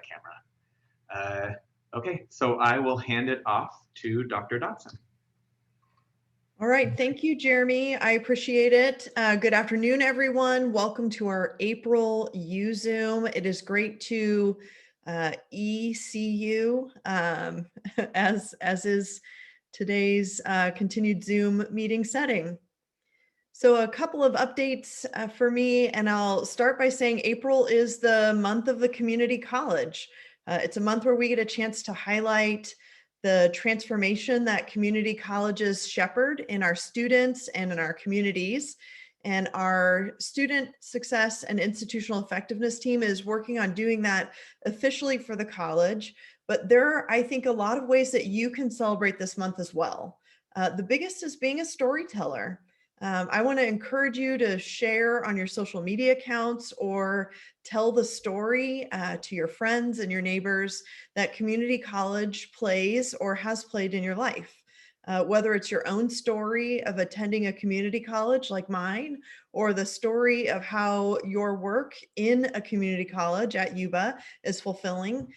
camera. Okay, so I will hand it off to Dr. Dodson. All right, thank you, Jeremy. I appreciate it. Good afternoon, everyone. Welcome to our April YuZoom. It is great to see you as is today's continued Zoom meeting setting. So a couple of updates for me, and I'll start by saying April is the month of the community college. It's a month where we get a chance to highlight the transformation that community colleges shepherd in our students and in our communities. And our student success and institutional effectiveness team is working on doing that officially for the college. But there are, I think, a lot of ways that you can celebrate this month as well. The biggest is being a storyteller. I want to encourage you to share on your social media accounts or tell the story to your friends and your neighbors that community college plays or has played in your life. Whether it's your own story of attending a community college like mine, or the story of how your work in a community college at Yuba is fulfilling,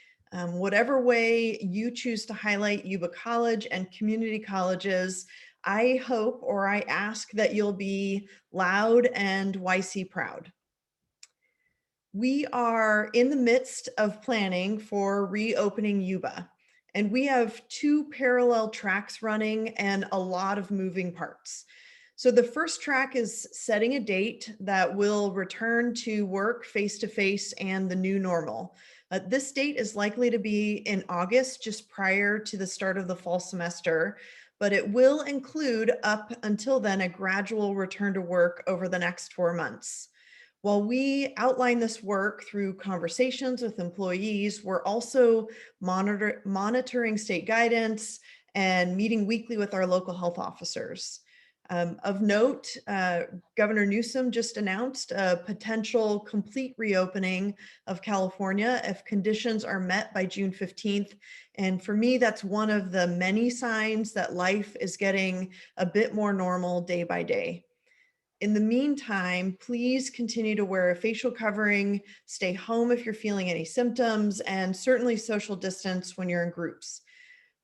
whatever way you choose to highlight Yuba College and community colleges, I hope or I ask that you'll be loud and YC proud. We are in the midst of planning for reopening Yuba, and we have two parallel tracks running and a lot of moving parts. So the first track is setting a date that will return to work face-to-face and the new normal. This date is likely to be in August, just prior to the start of the fall semester, but it will include up until then a gradual return to work over the next 4 months. While we outline this work through conversations with employees, we're also monitoring state guidance and meeting weekly with our local health officers. Of note, Governor Newsom just announced a potential complete reopening of California if conditions are met by June 15th. And for me, that's one of the many signs that life is getting a bit more normal day by day. In the meantime, please continue to wear a facial covering, stay home if you're feeling any symptoms, and certainly social distance when you're in groups.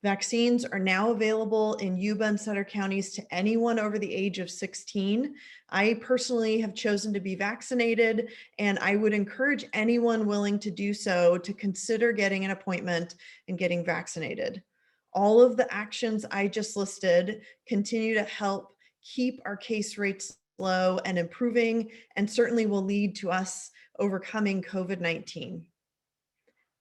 Vaccines are now available in Yuba and Sutter counties to anyone over the age of 16. I personally have chosen to be vaccinated, and I would encourage anyone willing to do so to consider getting an appointment and getting vaccinated. All of the actions I just listed continue to help keep our case rates low and improving, and certainly will lead to us overcoming COVID-19.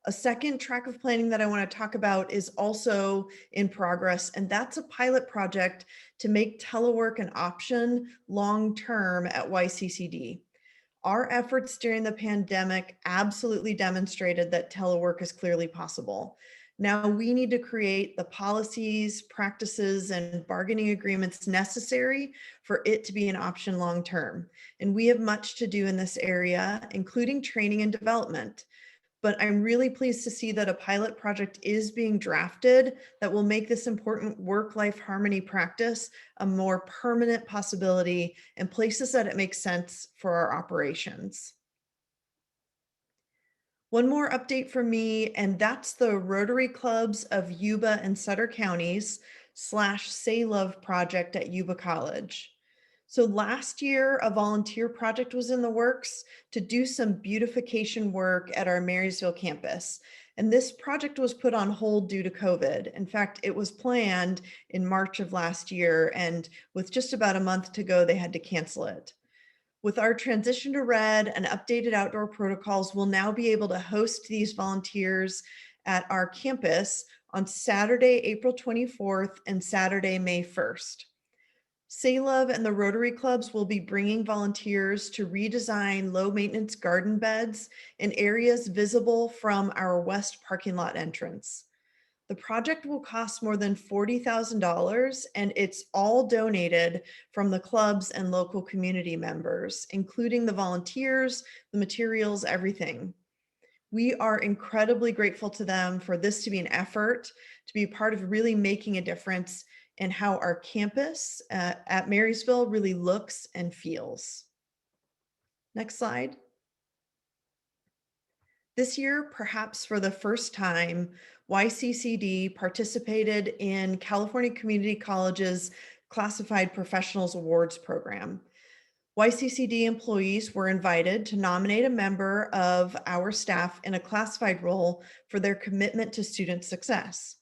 A second track of planning that I want to talk about is also in progress, and that's a pilot project to make telework an option long-term at YCCD. Our efforts during the pandemic absolutely demonstrated that telework is clearly possible. Now we need to create the policies, practices, and bargaining agreements necessary for it to be an option long-term. And we have much to do in this area, including training and development. But I'm really pleased to see that a pilot project is being drafted that will make this important work-life harmony practice a more permanent possibility in places that it makes sense for our operations. One more update from me, and that's the Rotary Clubs of Yuba and Sutter counties / Say Love project at Yuba College. So last year, a volunteer project was in the works to do some beautification work at our Marysville campus. And this project was put on hold due to COVID. In fact, it was planned in March of last year, and with just about a month to go, they had to cancel it. With our transition to red and updated outdoor protocols, we'll now be able to host these volunteers at our campus on Saturday, April 24th and Saturday, May 1st. Say Love and the Rotary Clubs will be bringing volunteers to redesign low maintenance garden beds in areas visible from our west parking lot entrance. The project will cost more than $40,000, and it's all donated from the clubs and local community members, including the volunteers, the materials, everything. We are incredibly grateful to them for this to be an effort, to be part of really making a difference in how our campus at Marysville really looks and feels. Next slide. This year, perhaps for the first time, YCCD participated in California Community College's Classified Professionals Awards program. YCCD employees were invited to nominate a member of our staff in a classified role for their commitment to student success.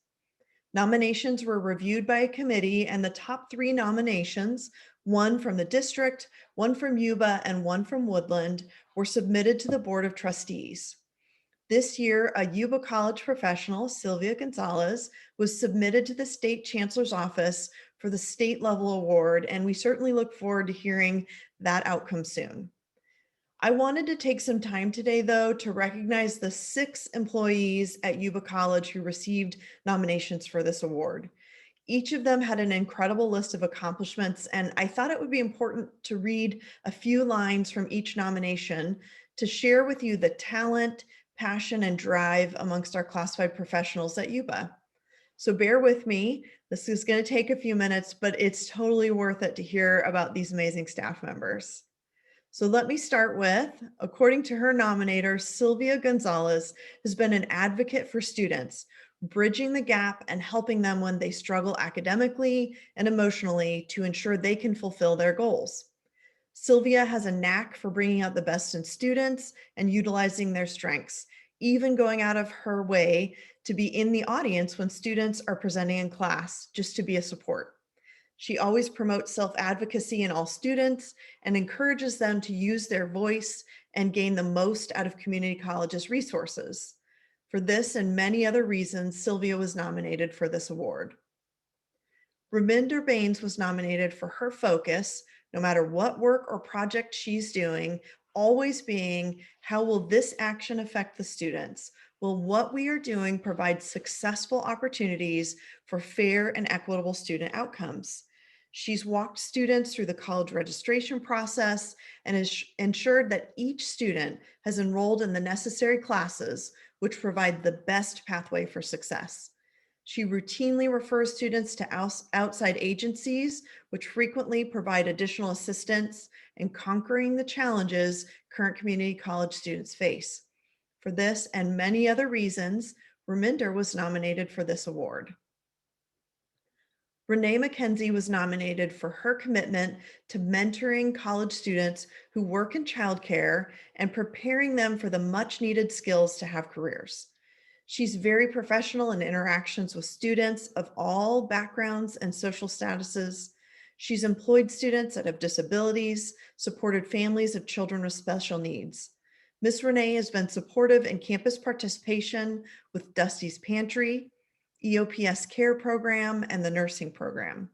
Nominations were reviewed by a committee, and the top 3 nominations, one from the district, one from Yuba, and one from Woodland, were submitted to the Board of Trustees. This year, a Yuba College professional, Sylvia Gonzalez, was submitted to the State Chancellor's Office for the state level award, and we certainly look forward to hearing that outcome soon. I wanted to take some time today, though, to recognize the 6 employees at Yuba College who received nominations for this award. Each of them had an incredible list of accomplishments, and I thought it would be important to read a few lines from each nomination to share with you the talent, passion, and drive amongst our classified professionals at Yuba. So bear with me. This is going to take a few minutes, but it's totally worth it to hear about these amazing staff members. So let me start with, according to her nominator, Sylvia Gonzalez has been an advocate for students, bridging the gap and helping them when they struggle academically and emotionally to ensure they can fulfill their goals. Sylvia has a knack for bringing out the best in students and utilizing their strengths, even going out of her way to be in the audience when students are presenting in class, just to be a support. She always promotes self-advocacy in all students and encourages them to use their voice and gain the most out of community college's resources. For this and many other reasons, Sylvia was nominated for this award. Raminder Baines was nominated for her focus, no matter what work or project she's doing, always being, how will this action affect the students? Will what we are doing provide successful opportunities for fair and equitable student outcomes? She's walked students through the college registration process and has ensured that each student has enrolled in the necessary classes, which provide the best pathway for success. She routinely refers students to outside agencies, which frequently provide additional assistance in conquering the challenges current community college students face. For this and many other reasons, Raminder was nominated for this award. Renee McKenzie was nominated for her commitment to mentoring college students who work in childcare and preparing them for the much needed skills to have careers. She's very professional in interactions with students of all backgrounds and social statuses. She's employed students that have disabilities, supported families of children with special needs. Ms. Renee has been supportive in campus participation with Dusty's Pantry, EOPS Care Program, and the nursing program.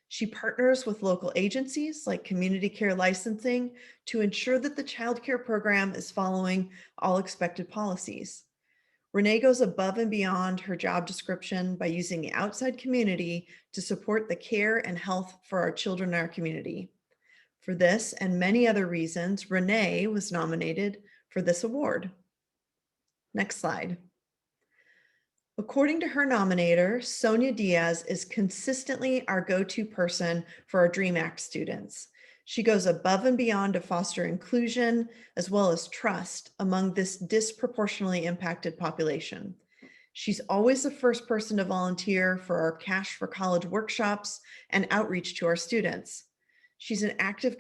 She partners with local agencies like Community Care Licensing to ensure that the child care program is following all expected policies. Renee goes above and beyond her job description by using the outside community to support the care and health for our children in our community. For this and many other reasons, Renee was nominated for this award. Next slide. According to her nominator, Sonia Diaz is consistently our go-to person for our DREAM Act students. She goes above and beyond to foster inclusion as well as trust among this disproportionately impacted population. She's always the first person to volunteer for our Cash for College workshops and outreach to our students. She's an active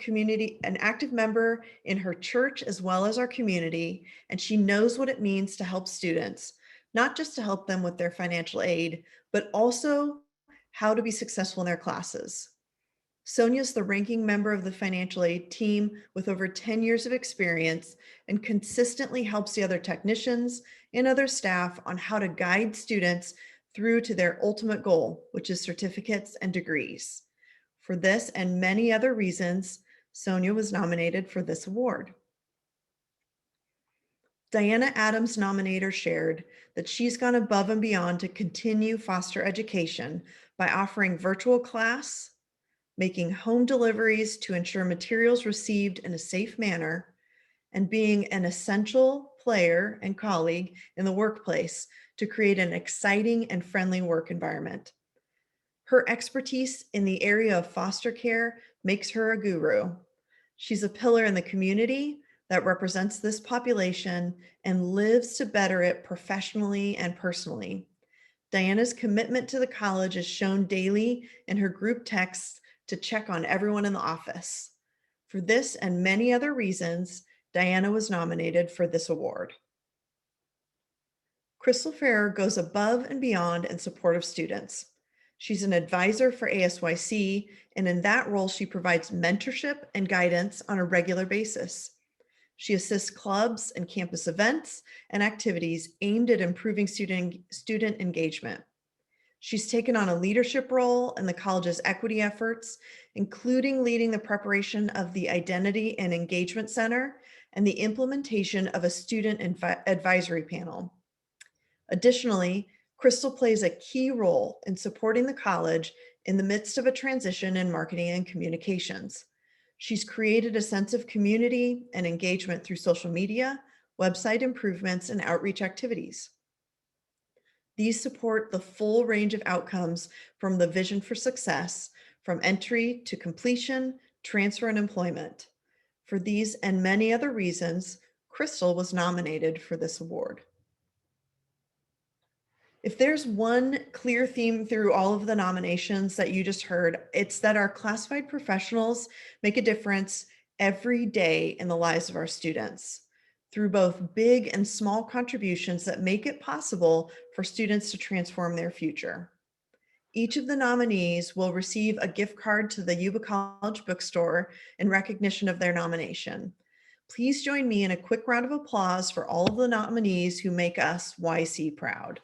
member in her church as well as our community, and she knows what it means to help students, not just to help them with their financial aid, but also how to be successful in their classes. Sonia's the ranking member of the financial aid team with over 10 years of experience and consistently helps the other technicians and other staff on how to guide students through to their ultimate goal, which is certificates and degrees. For this and many other reasons, Sonia was nominated for this award. Diana Adams' nominator shared that she's gone above and beyond to continue foster education by offering virtual class, making home deliveries to ensure materials received in a safe manner, and being an essential player and colleague in the workplace to create an exciting and friendly work environment. Her expertise in the area of foster care makes her a guru. She's a pillar in the community that represents this population and lives to better it professionally and personally. Diana's commitment to the college is shown daily in her group texts to check on everyone in the office. For this and many other reasons, Diana was nominated for this award. Crystal Farrer goes above and beyond in support of students. She's an advisor for ASYC, and in that role, she provides mentorship and guidance on a regular basis. She assists clubs and campus events and activities aimed at improving student engagement. She's taken on a leadership role in the college's equity efforts, including leading the preparation of the Identity and Engagement Center and the implementation of a student advisory panel. Additionally, Crystal plays a key role in supporting the college in the midst of a transition in marketing and communications. She's created a sense of community and engagement through social media, website improvements, and outreach activities. These support the full range of outcomes from the vision for success, from entry to completion, transfer, and employment. For these and many other reasons, Crystal was nominated for this award. If there's one clear theme through all of the nominations that you just heard, it's that our classified professionals make a difference every day in the lives of our students through both big and small contributions that make it possible for students to transform their future. Each of the nominees will receive a gift card to the Yuba College bookstore in recognition of their nomination. Please join me in a quick round of applause for all of the nominees who make us YC proud.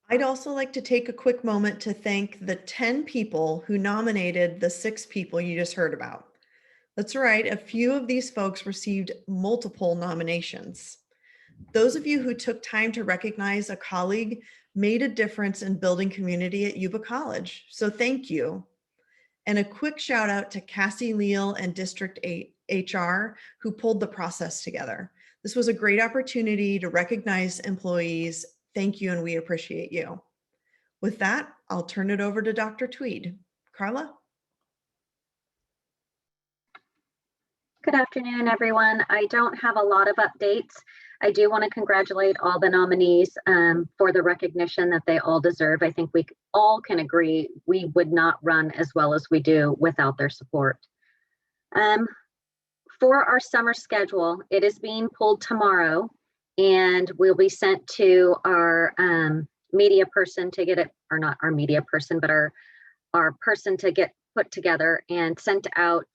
I'd also like to take a quick moment to thank the 10 people who nominated the 6 people you just heard about. That's right, a few of these folks received multiple nominations. Those of you who took time to recognize a colleague made a difference in building community at Yuba College, so thank you. And a quick shout out to Cassie Leal and District 8 HR who pulled the process together. This was a great opportunity to recognize employees. Thank you, and we appreciate you. With that, I'll turn it over to Dr. Tweed. Carla? Good afternoon, everyone. I don't have a lot of updates. I do want to congratulate all the nominees for the recognition that they all deserve. I think we all can agree we would not run as well as we do without their support. For our summer schedule, it is being pulled tomorrow and will be sent to our media person to get it, or not our media person, but our person to get put together and sent out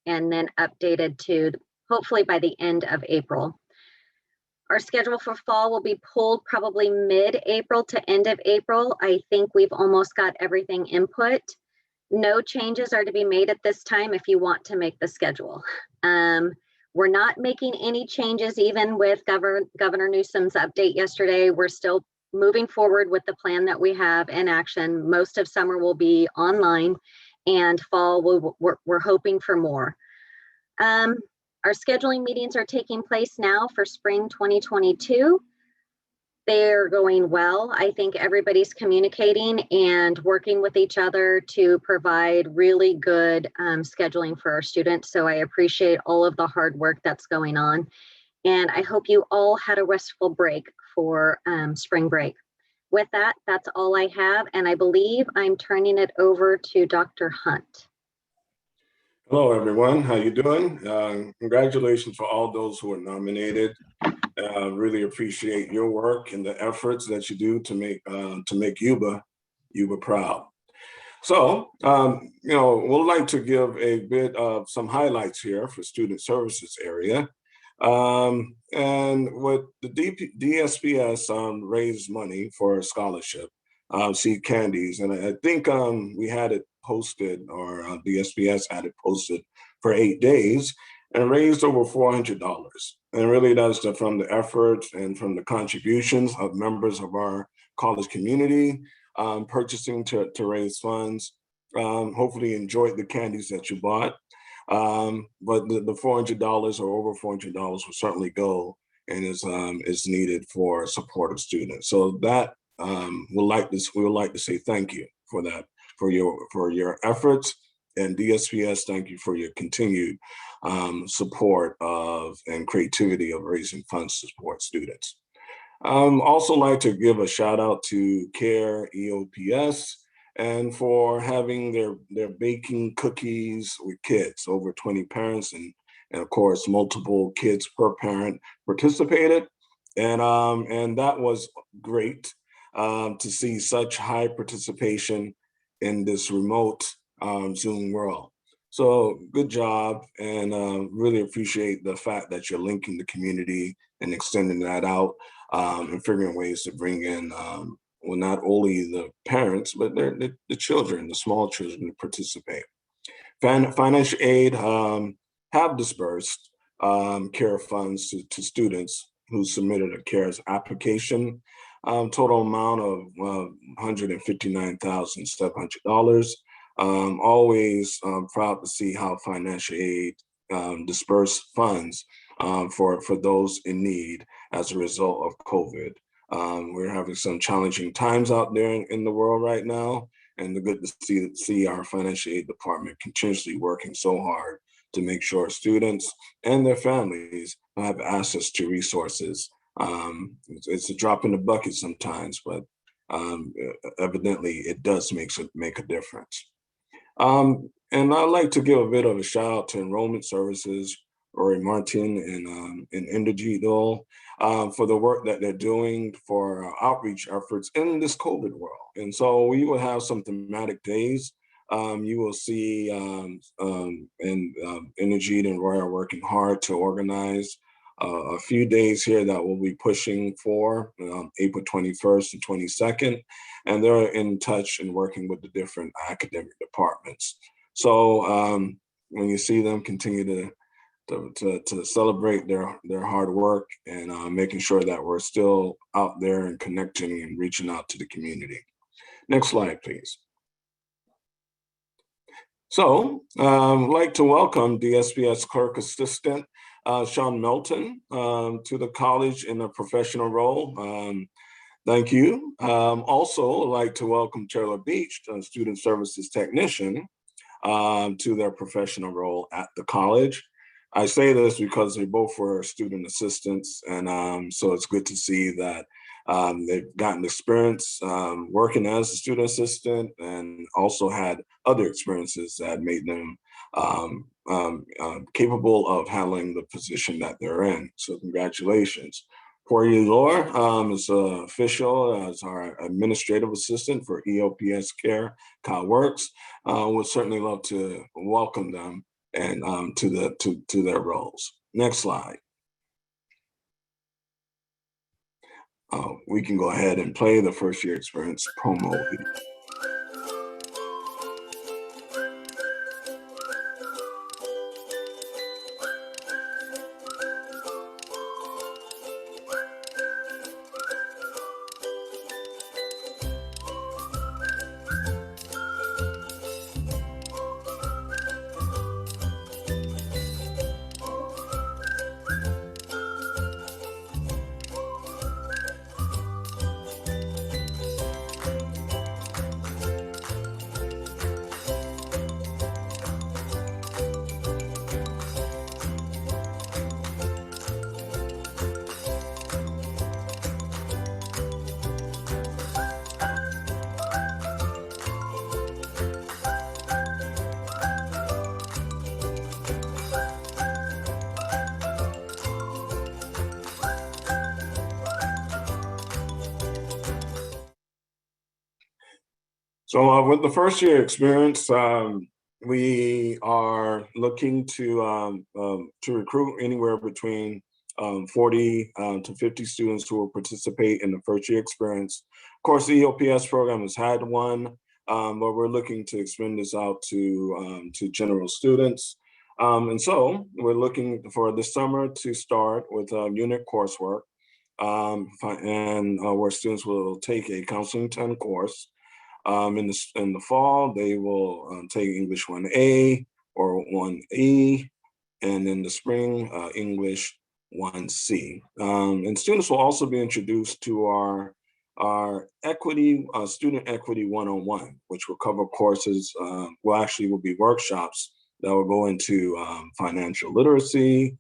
and then updated to hopefully by the end of April. Our schedule for fall will be pulled probably mid-April to end of April. I think we've almost got everything input. No changes are to be made at this time if you want to make the schedule. We're not making any changes even with Governor Newsom's update yesterday. We're still moving forward with the plan that we have in action. Most of summer will be online and fall we're hoping for more. Our scheduling meetings are taking place now for spring 2022. They're going well. I think everybody's communicating and working with each other to provide really good scheduling for our students. So I appreciate all of the hard work that's going on. And I hope you all had a restful break for spring break. With that, that's all I have. And I believe I'm turning it over to Dr. Hunt. Hello, everyone. How you doing? Congratulations for all those who are nominated. Really appreciate your work and the efforts that you do to make Yuba proud. So, we'd like to give a bit of some highlights here for student services area. And with the DSPS raised money for a scholarship, Seed Candies, and I think we had it posted, or DSPS had it posted for 8 days and raised over $400. And really that's from the efforts and from the contributions of members of our college community purchasing to raise funds. Hopefully you enjoyed the candies that you bought. But the $400 or over $400 will certainly go and is needed for support of students. So that we would like to say thank you for that for your efforts. And DSPS, thank you for your continued support of and creativity of raising funds to support students. Also like to give a shout out to CARE EOPS and for having their baking cookies with kids, over 20 parents and of course multiple kids per parent participated. And that was great to see such high participation in this remote Zoom world. So good job, and really appreciate the fact that you're linking the community and extending that out and figuring ways to bring in, well, not only the parents, but the children, the small children to participate. Financial aid have dispersed CARE funds to students who submitted a CARES application, total amount of $159,700. Always proud to see how financial aid disperse funds for those in need as a result of COVID. We're having some challenging times out there in the world right now, and the good to see our financial aid department continuously working so hard to make sure students and their families have access to resources. It's a drop in the bucket sometimes, but evidently it does make a difference. And I'd like to give a bit of a shout out to Enrollment Services, Rory Martin and Inderjeet Dole for the work that they're doing for outreach efforts in this COVID world. And so we will have some thematic days. You will see Inderjeet and Roy are working hard to organize a few days here that we'll be pushing for April 21st and 22nd. And they're in touch and working with the different academic departments. So when you see them, continue to celebrate their hard work and making sure that we're still out there and connecting and reaching out to the community. Next slide, please. So I'd like to welcome DSPS Clerk Assistant Sean Melton to the college in a professional role. Thank you. Also, I'd like to welcome Taylor Beach, Student Services Technician, to their professional role at the college. I say this because they both were student assistants, and so it's good to see that they've gotten experience working as a student assistant and also had other experiences that made them capable of handling the position that they're in. So congratulations. Corey Lore is official as our administrative assistant for EOPS Care CalWorks. Would certainly love to welcome them and to their roles. Next slide. We can go ahead and play the first year experience promo video. So with the first year experience, we are looking to recruit anywhere between 40 to 50 students who will participate in the first year experience. Of course, the EOPS program has had one, but we're looking to expand this out to general students. And so we're looking for this summer to start with unit coursework, and where students will take a Counseling 10 course. In the fall, they will take English 1A or 1E, and in the spring, English 1C. And students will also be introduced to our our student equity 101, which will cover courses, will be workshops that will go into financial literacy,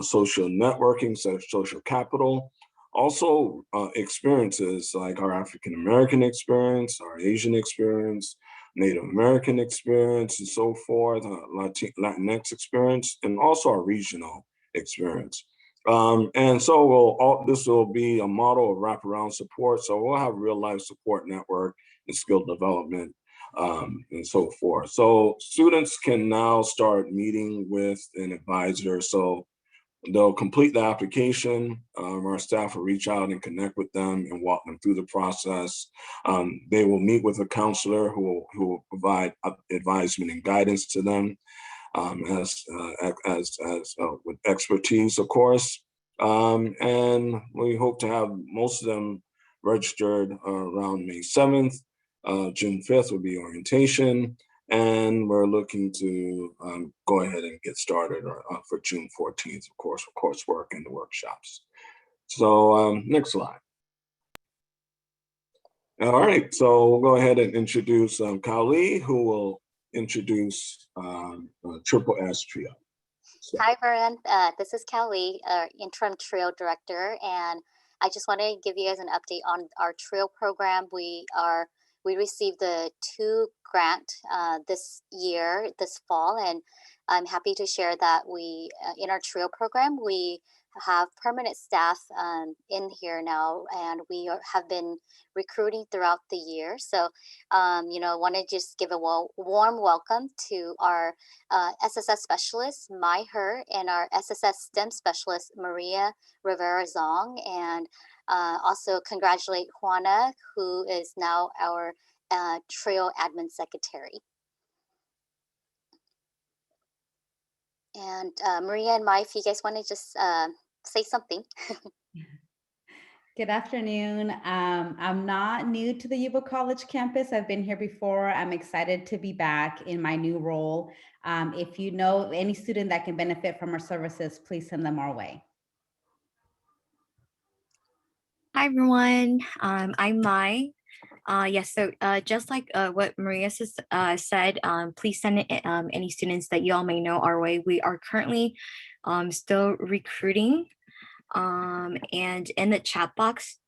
social networking, social capital, also experiences like our African American experience, our Asian experience, Native American experience, and so forth, Latinx experience, and also our regional experience. And so this will be a model of wraparound support. So we'll have real life support network and skill development and so forth. So students can now start meeting with an advisor. So they'll complete the application. Our staff will reach out and connect with them and walk them through the process. They will meet with a counselor who will provide advisement and guidance to them with expertise, of course. And we hope to have most of them registered around May 7th. June 5th will be orientation. And we're looking to go ahead and get started for June 14th, of course, for coursework and the workshops. So next slide. All right, so we'll go ahead and introduce Kali, who will introduce Triple S Trio. So. Hi, everyone. This is Kali, Interim Trio Director, and I just want to give you guys an update on our Trio program. We received the 2 grant this fall, and I'm happy to share that we in our Trio program we have permanent staff in here now, and we have been recruiting throughout the year. So, want to just give a warm welcome to our SSS specialist, her, and our SSS STEM specialist, Maria Rivera Zong, and also congratulate Juana, who is now our Trio admin secretary. And Maria and Mai, if you guys want to just say something. Good afternoon. I'm not new to the Yuba College campus. I've been here before. I'm excited to be back in my new role. If you know any student that can benefit from our services, please send them our way. Hi, everyone. I'm Mai. Yes, so just like what Maria said, please send any students that you all may know our way. We are currently still recruiting. And in the chat box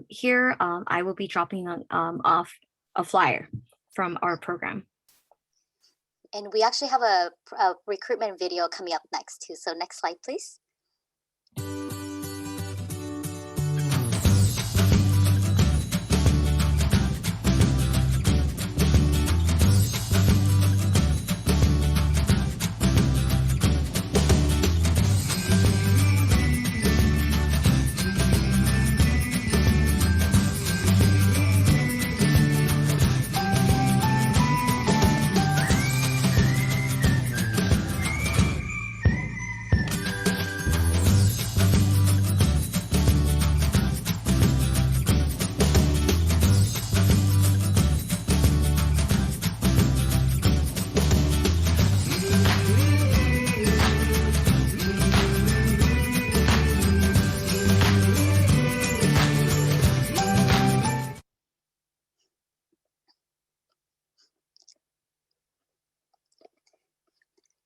here, I will be dropping off a flyer from our program. And we actually have a recruitment video coming up next too. So next slide, please.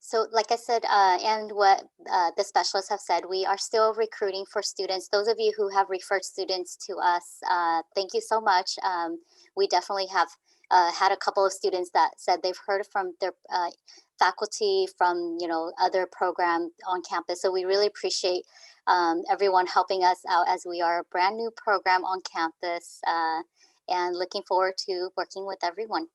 So like I said, and what the specialists have said, we are still recruiting for students. Those of you who have referred students to us, thank you so much. We definitely have had a couple of students that said they've heard from their faculty from other programs on campus. So we really appreciate everyone helping us out as we are a brand new program on campus, and looking forward to working with everyone.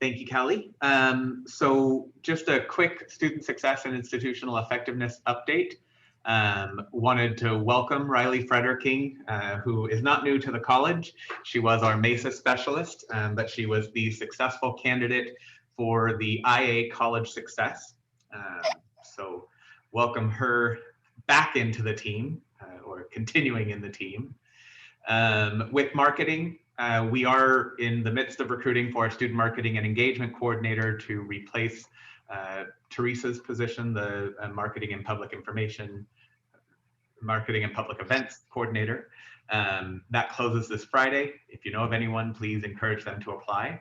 Thank you, Callie. So just a quick student success and institutional effectiveness update. Wanted to welcome Riley Frederking, who is not new to the college. She was our MESA specialist, but she was the successful candidate for the IA College Success. So welcome her back into the team, or continuing in the team. With marketing, we are in the midst of recruiting for a student marketing and engagement coordinator to replace Teresa's position, the marketing and public events coordinator. That closes this Friday. If you know of anyone, please encourage them to apply.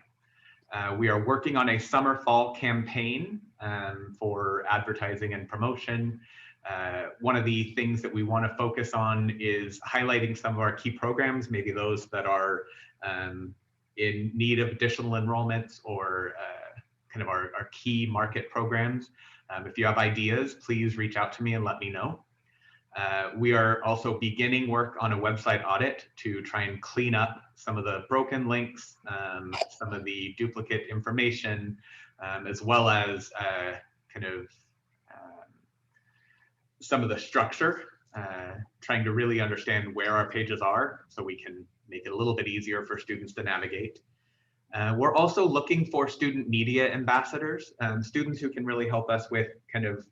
We are working on a summer-fall campaign for advertising and promotion. One of the things that we want to focus on is highlighting some of our key programs, maybe those that are in need of additional enrollments or kind of our key market programs. If you have ideas, please reach out to me and let me know. We are also beginning work on a website audit to try and clean up some of the broken links, some of the duplicate information, as well as kind of some of the structure, trying to really understand where our pages are so we can make it a little bit easier for students to navigate. We're also looking for student media ambassadors, students who can really help us with kind of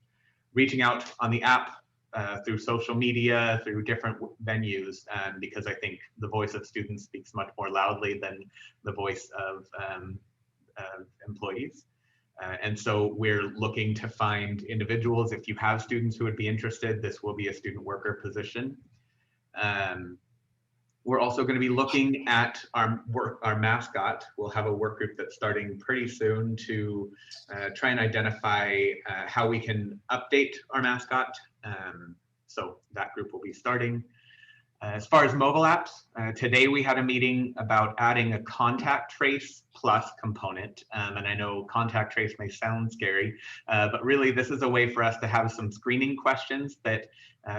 reaching out on the app, through social media, through different venues, because I think the voice of students speaks much more loudly than the voice of employees. And so we're looking to find individuals. If you have students who would be interested, this will be a student worker position. We're also going to be looking at our mascot. We'll have a work group that's starting pretty soon to try and identify how we can update our mascot. So that group will be starting. As far as mobile apps, today we had a meeting about adding a contact trace plus component. And I know contact trace may sound scary, but really this is a way for us to have some screening questions that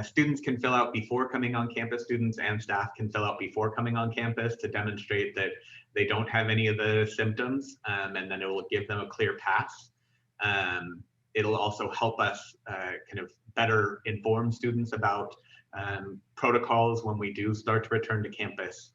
students can fill out before coming on campus. Students and staff can fill out before coming on campus to demonstrate that they don't have any of the symptoms, and then it will give them a clear pass. It'll also help us kind of better inform students about protocols when we do start to return to campus.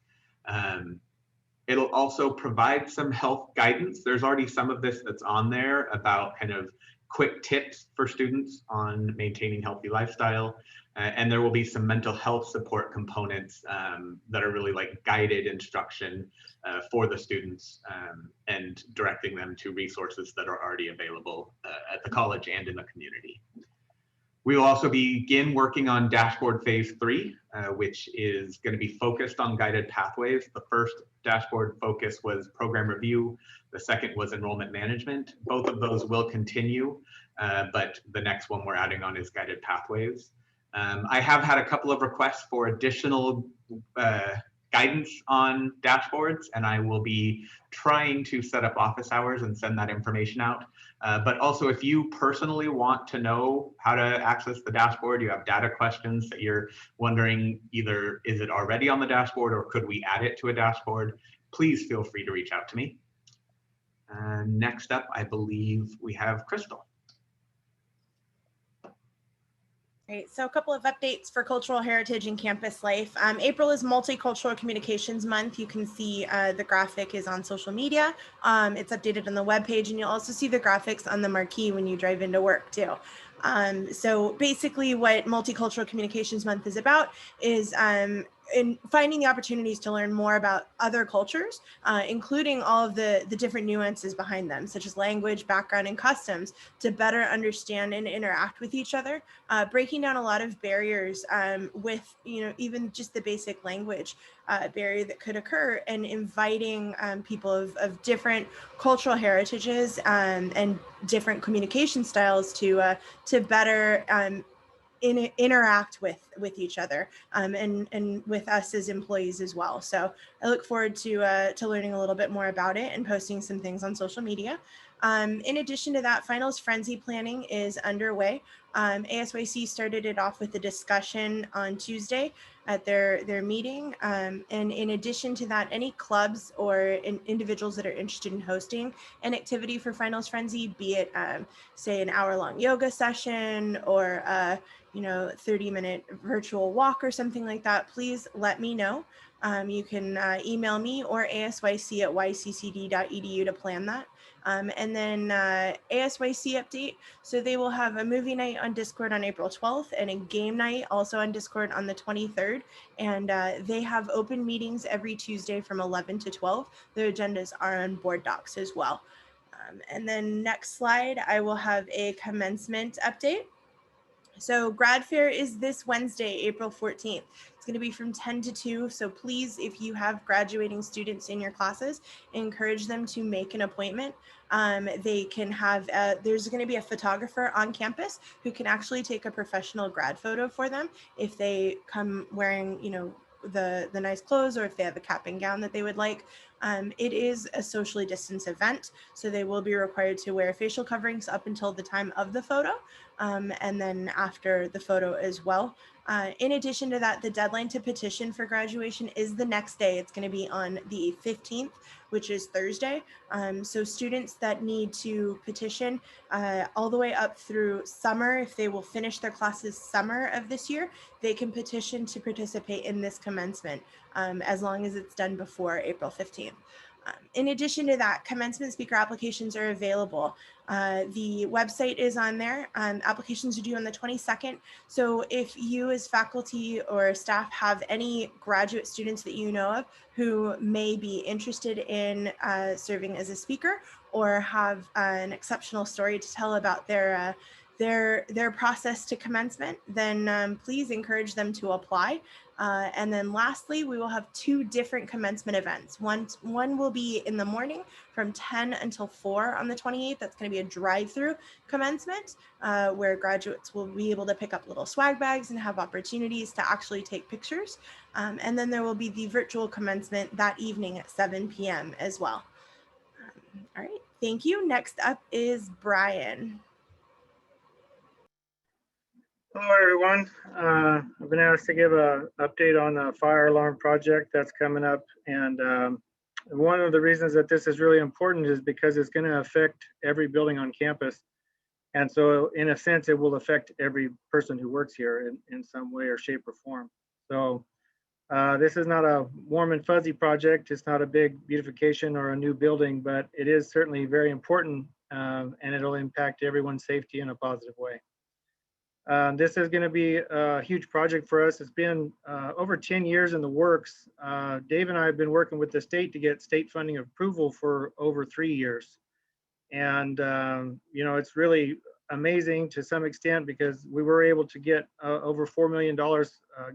It'll also provide some health guidance. There's already some of this that's on there about kind of quick tips for students on maintaining healthy lifestyle. And there will be some mental health support components that are really like guided instruction for the students, and directing them to resources that are already available at the college and in the community. We will also begin working on dashboard phase 3, which is going to be focused on guided pathways. The first dashboard focus was program review. The second was enrollment management. Both of those will continue, but the next one we're adding on is guided pathways. I have had a couple of requests for additional guidance on dashboards, and I will be trying to set up office hours and send that information out. But also, if you personally want to know how to access the dashboard, you have data questions that you're wondering either is it already on the dashboard or could we add it to a dashboard, please feel free to reach out to me. Next up, I believe we have Crystal. Great. So a couple of updates for cultural heritage and campus life. April is Multicultural Communications Month. You can see the graphic is on social media. It's updated on the webpage, and you'll also see the graphics on the marquee when you drive into work too. So basically what Multicultural Communications Month is about is in finding the opportunities to learn more about other cultures, including all of the different nuances behind them, such as language, background, and customs, to better understand and interact with each other, breaking down a lot of barriers with, even just the basic language barrier that could occur, and inviting people of different cultural heritages and different communication styles to better interact with each other and with us as employees as well. So I look forward to learning a little bit more about it and posting some things on social media. In addition to that, finals frenzy planning is underway. ASYC started it off with a discussion on Tuesday at their meeting. And in addition to that, any clubs or individuals that are interested in hosting an activity for finals frenzy, be it say an hour-long yoga session or 30-minute virtual walk or something like that, please let me know. You can email me or asyc@yccd.edu to plan that. And then ASYC update. So they will have a movie night on Discord on April 12th and a game night also on Discord on the 23rd. And they have open meetings every Tuesday from 11 to 12. Their agendas are on board docs as well. And then next slide, I will have a commencement update. So grad fair is this Wednesday, April 14th. It's going to be from 10 to 2. So please, if you have graduating students in your classes, encourage them to make an appointment. They can have, there's going to be a photographer on campus who can actually take a professional grad photo for them if they come wearing, you know, the nice clothes, or if they have a cap and gown that they would like. It is a socially distanced event, so they will be required to wear facial coverings up until the time of the photo, and then after the photo as well. In addition to that, the deadline to petition for graduation is the next day. It's going to be on the 15th, which is Thursday. So students that need to petition all the way up through summer, if they will finish their classes summer of this year, they can petition to participate in this commencement as long as it's done before April 15th. In addition to that, commencement speaker applications are available. The website is on there. Applications are due on the 22nd. So if you as faculty or staff have any graduate students that you know of who may be interested in serving as a speaker, or have an exceptional story to tell about their process to commencement, then please encourage them to apply. And then lastly, we will have 2 different commencement events. One will be in the morning from 10 until 4 on the 28th. That's going to be a drive-through commencement where graduates will be able to pick up little swag bags and have opportunities to actually take pictures. And then there will be the virtual commencement that evening at 7 p.m. as well. All right, thank you. Next up is Brian. Hello, everyone. I've been asked to give an update on the fire alarm project that's coming up. And one of the reasons that this is really important is because it's going to affect every building on campus. And so in a sense, it will affect every person who works here in some way or shape or form. So this is not a warm and fuzzy project. It's not a big beautification or a new building, but it is certainly very important, and it'll impact everyone's safety in a positive way. This is going to be a huge project for us. It's been over 10 years in the works. Dave and I have been working with the state to get state funding approval for over 3 years. And, you know, it's really amazing to some extent because we were able to get over $4 million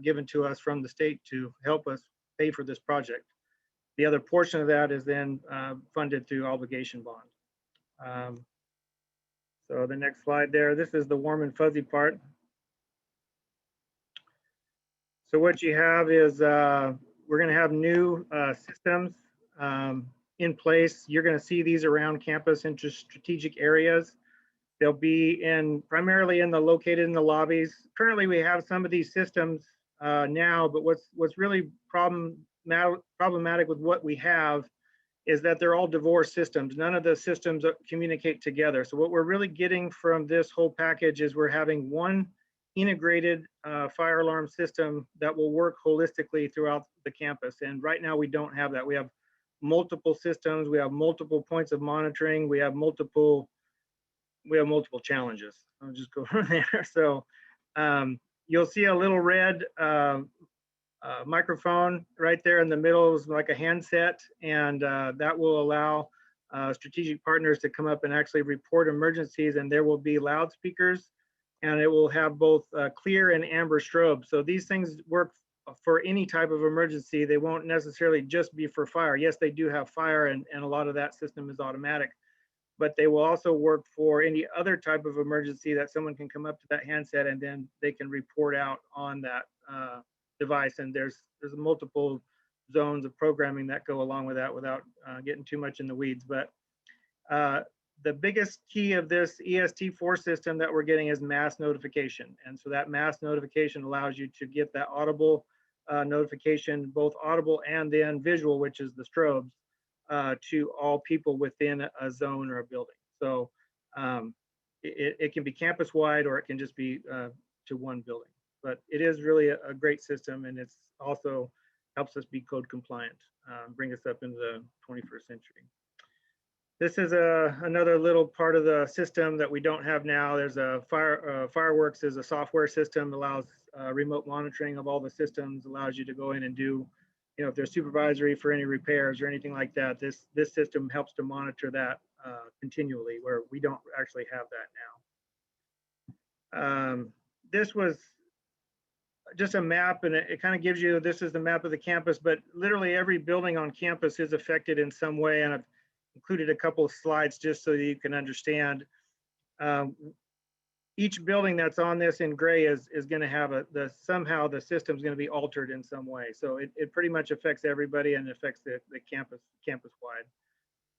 given to us from the state to help us pay for this project. The other portion of that is then funded through obligation bond. So the next slide there, this is the warm and fuzzy part. So what you have is we're going to have new systems in place. You're going to see these around campus into strategic areas. They'll be primarily located in the lobbies. Currently, we have some of these systems now, but what's really problematic with what we have is that they're all divorced systems. None of the systems communicate together. So what we're really getting from this whole package is we're having one integrated fire alarm system that will work holistically throughout the campus. And right now we don't have that. We have multiple systems. We have multiple points of monitoring. We have multiple challenges. I'll just go from there. So you'll see a little red microphone right there in the middle is like a handset, and that will allow strategic partners to come up and actually report emergencies, and there will be loudspeakers, and it will have both clear and amber strobe. So these things work for any type of emergency. They won't necessarily just be for fire. Yes, they do have fire, and a lot of that system is automatic, but they will also work for any other type of emergency that someone can come up to that handset and then they can report out on that device. And there's multiple zones of programming that go along with that without getting too much in the weeds. But the biggest key of this EST4 system that we're getting is mass notification. And so that mass notification allows you to get that audible notification, both audible and then visual, which is the strobes, to all people within a zone or a building. So it can be campus wide, or it can just be to one building. But it is really a great system, and it's also helps us be code compliant, bring us up into the 21st century. This is another little part of the system that we don't have now. There's Fireworks is a software system, allows remote monitoring of all the systems, allows you to go in and do, you know, if there's supervisory for any repairs or anything like that, this system helps to monitor that continually, where we don't actually have that now. This was just a map, and it kind of gives you, this is the map of the campus, but literally every building on campus is affected in some way, and I've included a couple of slides just so that you can understand. Each building that's on this in gray is going to have somehow the system is going to be altered in some way. So it pretty much affects everybody and affects the campus wide.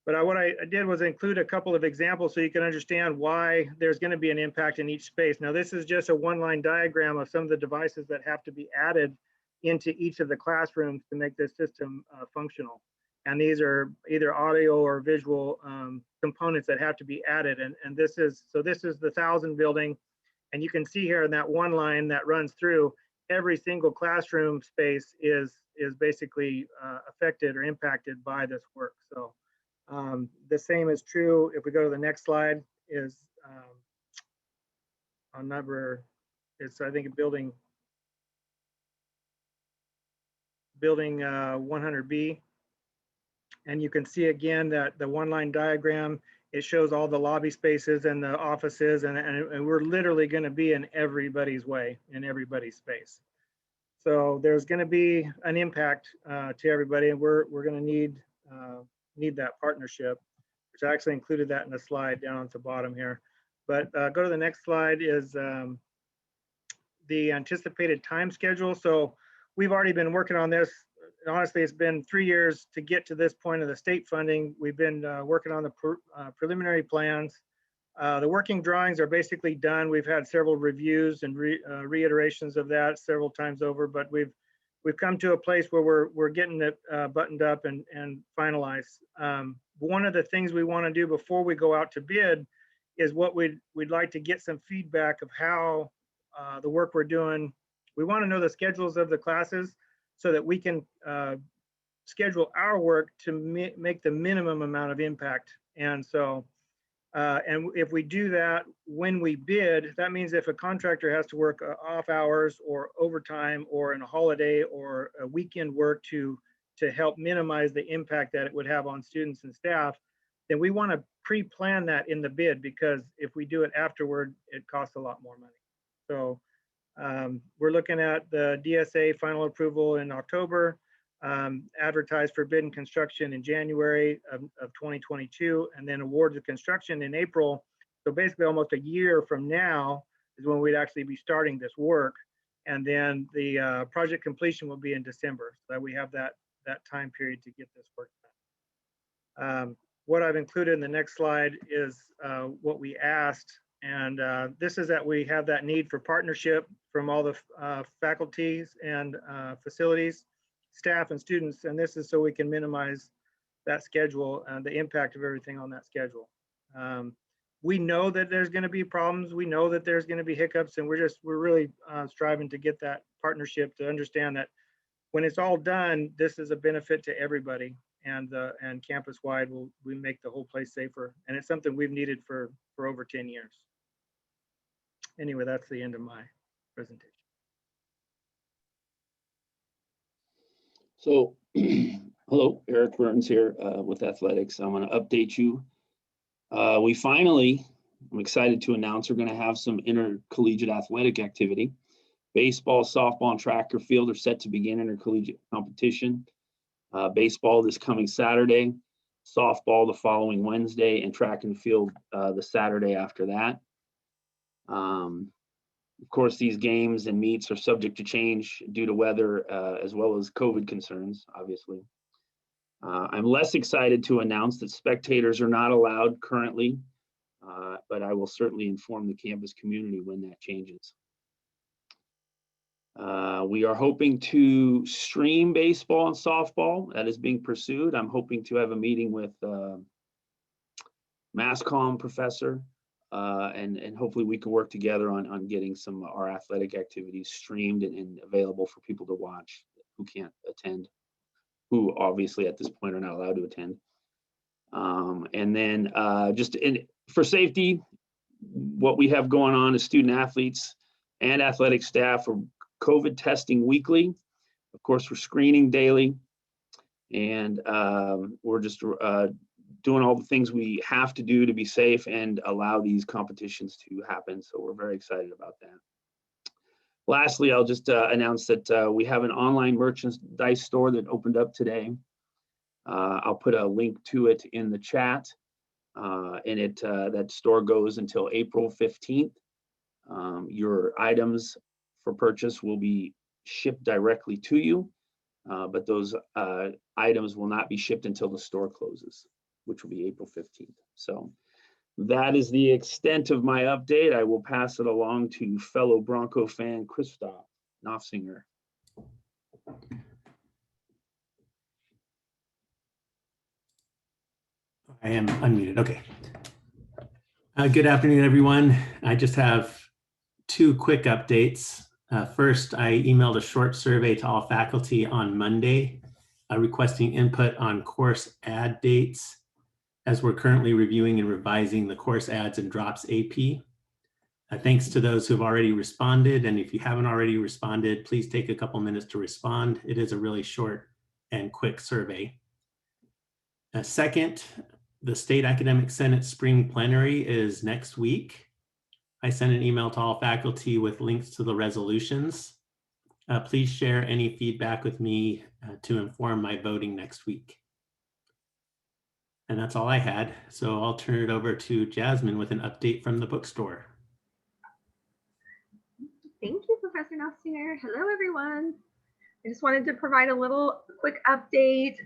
But what I did was include a couple of examples so you can understand why there's going to be an impact in each space. Now, this is just a one-line diagram of some of the devices that have to be added into each of the classrooms to make this system functional. And these are either audio or visual components that have to be added. And this is the 1,000 building. And you can see here in that one line that runs through, every single classroom space is basically affected or impacted by this work. So the same is true if we go to the next slide, is on number, it's I think building 100B. And you can see again that the one line diagram, it shows all the lobby spaces and the offices, and we're literally going to be in everybody's way, in everybody's space. So there's going to be an impact to everybody, and we're going to need that partnership, which I actually included that in the slide down at the bottom here. But go to the next slide, is the anticipated time schedule. So we've already been working on this. Honestly, it's been 3 years to get to this point of the state funding. We've been working on the preliminary plans. The working drawings are basically done. We've had several reviews and reiterations of that several times over, but we've come to a place where we're getting it buttoned up and finalized. One of the things we want to do before we go out to bid is what we'd like to get some feedback of how the work we're doing. We want to know the schedules of the classes so that we can schedule our work to make the minimum amount of impact. And so, and if we do that when we bid, that means if a contractor has to work off hours or overtime or in a holiday or a weekend work to help minimize the impact that it would have on students and staff, then we want to pre-plan that in the bid, because if we do it afterward, it costs a lot more money. So we're looking at the DSA final approval in October, advertised for bid and construction in January of 2022, and then award the construction in April. So basically almost a year from now is when we'd actually be starting this work. And then the project completion will be in December, so that we have that time period to get this work done. What I've included in the next slide is what we asked. And this is that we have that need for partnership from all the faculties and facilities, staff and students. And this is so we can minimize that schedule and the impact of everything on that schedule. We know that there's going to be problems. We know that there's going to be hiccups, and we're really striving to get that partnership to understand that when it's all done, this is a benefit to everybody, and campus wide we make the whole place safer. And it's something we've needed for over 10 years. Anyway, that's the end of my presentation. So, hello, Eric Burns here with athletics. I'm going to update you. I'm excited to announce we're going to have some intercollegiate athletic activity. Baseball, softball, and track or field are set to begin intercollegiate competition. Baseball this coming Saturday, softball the following Wednesday, and track and field the Saturday after that. Of course, these games and meets are subject to change due to weather as well as COVID concerns, obviously. I'm less excited to announce that spectators are not allowed currently, but I will certainly inform the campus community when that changes. We are hoping to stream baseball and softball. That is being pursued. I'm hoping to have a meeting with MassCom professor, and hopefully we can work together on getting some of our athletic activities streamed and available for people to watch who can't attend, who obviously at this point are not allowed to attend. And then for safety, what we have going on is student athletes and athletic staff are COVID testing weekly. Of course, we're screening daily, and we're just doing all the things we have to do to be safe and allow these competitions to happen. So we're very excited about that. Lastly, I'll just announce that we have an online merchandise store that opened up today. I'll put a link to it in the chat, and that store goes until April 15th. Your items for purchase will be shipped directly to you, but those items will not be shipped until the store closes, which will be April 15th. So that is the extent of my update. I will pass it along to fellow Bronco fan Christoph Knopfsinger. I am unmuted. Okay. Good afternoon, everyone. I just have 2 quick updates. First, I emailed a short survey to all faculty on Monday requesting input on course ad dates, as we're currently reviewing and revising the course ads and drops AP. Thanks to those who've already responded. And if you haven't already responded, please take a couple minutes to respond. It is a really short and quick survey. Second, the State Academic Senate Spring Plenary is next week. I sent an email to all faculty with links to the resolutions. Please share any feedback with me to inform my voting next week. And that's all I had. So I'll turn it over to Jasmine with an update from the bookstore. Thank you, Professor Knopfsinger. Hello, everyone. I just wanted to provide a little quick update.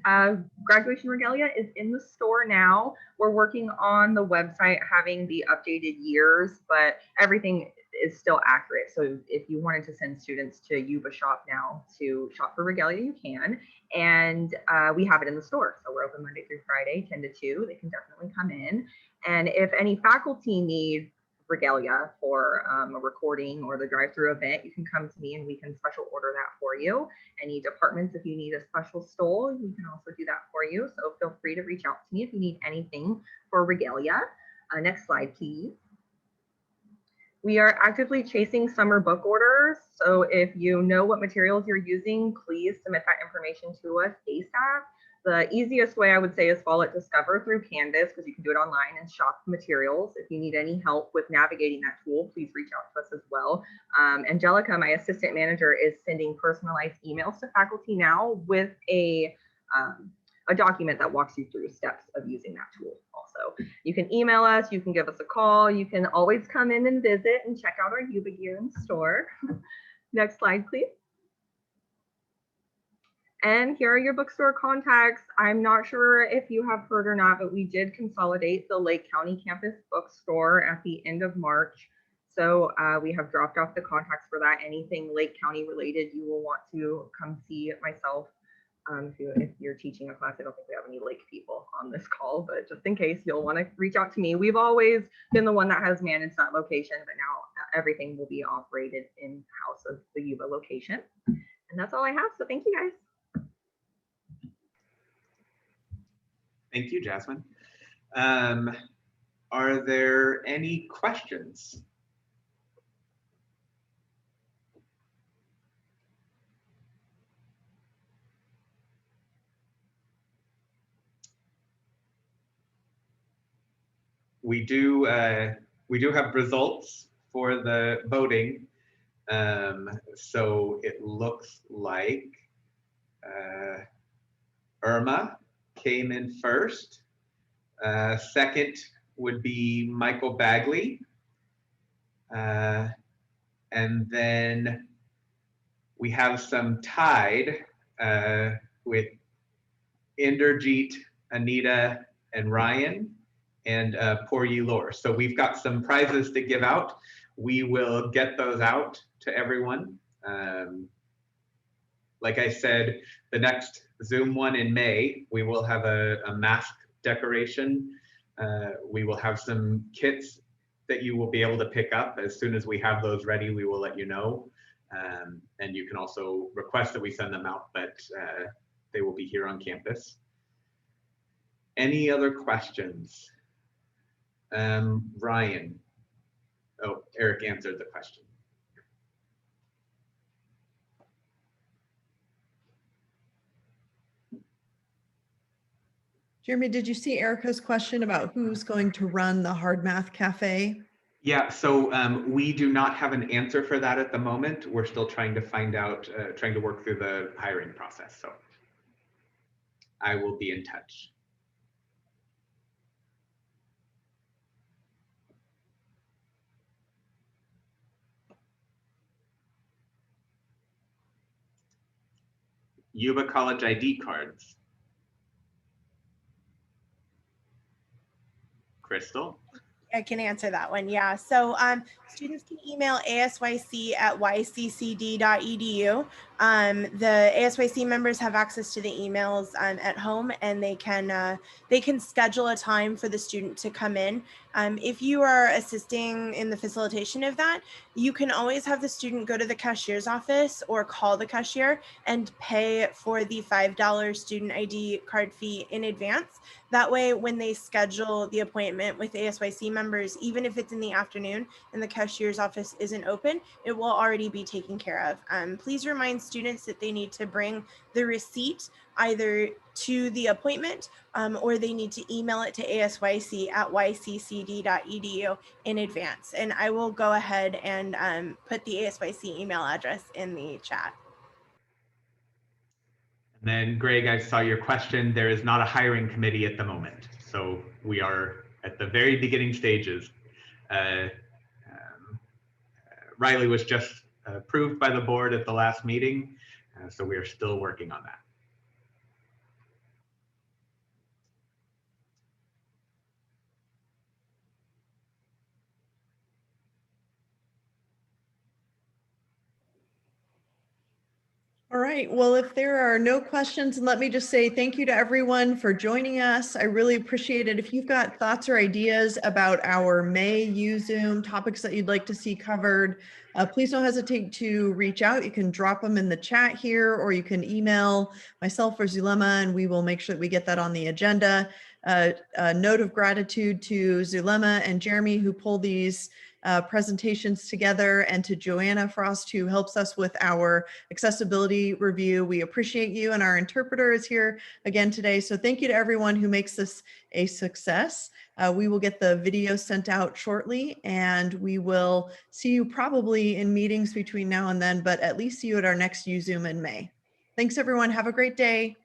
Graduation regalia is in the store now. We're working on the website having the updated years, but everything is still accurate. So if you wanted to send students to Yuba Shop now to shop for regalia, you can. And we have it in the store. So we're open Monday through Friday, 10 to 2. They can definitely come in. And if any faculty need regalia for a recording or the drive-through event, you can come to me and we can special order that for you. Any departments, if you need a special stole, we can also do that for you. So feel free to reach out to me if you need anything for regalia. Next slide, please. We are actively chasing summer book orders. So if you know what materials you're using, please submit that information to us ASAP. The easiest way I would say is follow Discover through Canvas, because you can do it online and shop materials. If you need any help with navigating that tool, please reach out to us as well. Angelica, my assistant manager, is sending personalized emails to faculty now with a document that walks you through steps of using that tool. Also, you can email us, you can give us a call, you can always come in and visit and check out our Yuba gear in store. Next slide, please. And here are your bookstore contacts. I'm not sure if you have heard or not, but we did consolidate the Lake County campus bookstore at the end of March. So we have dropped off the contacts for that. Anything Lake County related, you will want to come see myself. If you're teaching a class, I don't think we have any Lake people on this call, but just in case, you'll want to reach out to me. We've always been the one that has managed that location, but now everything will be operated in-house of the Yuba location. And that's all I have. So thank you, guys. Thank you, Jasmine. Are there any questions? We do have results for the voting. So it looks like Irma came in first. Second would be Michael Bagley. And then we have some tied with Inderjeet, Anita, and Ryan, and Poryi Lor. So we've got some prizes to give out. We will get those out to everyone. Like I said, the next Zoom one in May, we will have a mask decoration. We will have some kits that you will be able to pick up. As soon as we have those ready, we will let you know. And you can also request that we send them out, but they will be here on campus. Any other questions? Ryan. Oh, Eric answered the question. Jeremy, did you see Erica's question about who's going to run the Hard Math Cafe? Yeah, so we do not have an answer for that at the moment. We're still trying to find out, trying to work through the hiring process. So I will be in touch. Yuba College ID cards. Crystal? I can answer that one. Yeah. So students can email asyc@yccd.edu. The ASYC members have access to the emails at home, and they can schedule a time for the student to come in. If you are assisting in the facilitation of that, you can always have the student go to the cashier's office or call the cashier and pay for the $5 student ID card fee in advance. That way, when they schedule the appointment with ASYC members, even if it's in the afternoon and the cashier's office isn't open, it will already be taken care of. Please remind students that they need to bring the receipt either to the appointment or they need to email it to asyc@yccd.edu in advance. And I will go ahead and put the ASYC email address in the chat. And then Greg, I saw your question. There is not a hiring committee at the moment. So we are at the very beginning stages. Riley was just approved by the board at the last meeting. So we are still working on that. All right, well, if there are no questions, let me just say thank you to everyone for joining us. I really appreciate it. If you've got thoughts or ideas about our May YuZoom topics that you'd like to see covered, please don't hesitate to reach out. You can drop them in the chat here, or you can email myself or Zulema, and we will make sure that we get that on the agenda. A note of gratitude to Zulema and Jeremy, who pull these presentations together, and to Joanna Frost, who helps us with our accessibility review. We appreciate you, and our interpreter is here again today. So thank you to everyone who makes this a success. We will get the video sent out shortly, and we will see you probably in meetings between now and then, but at least see you at our next YuZoom in May. Thanks everyone, have a great day.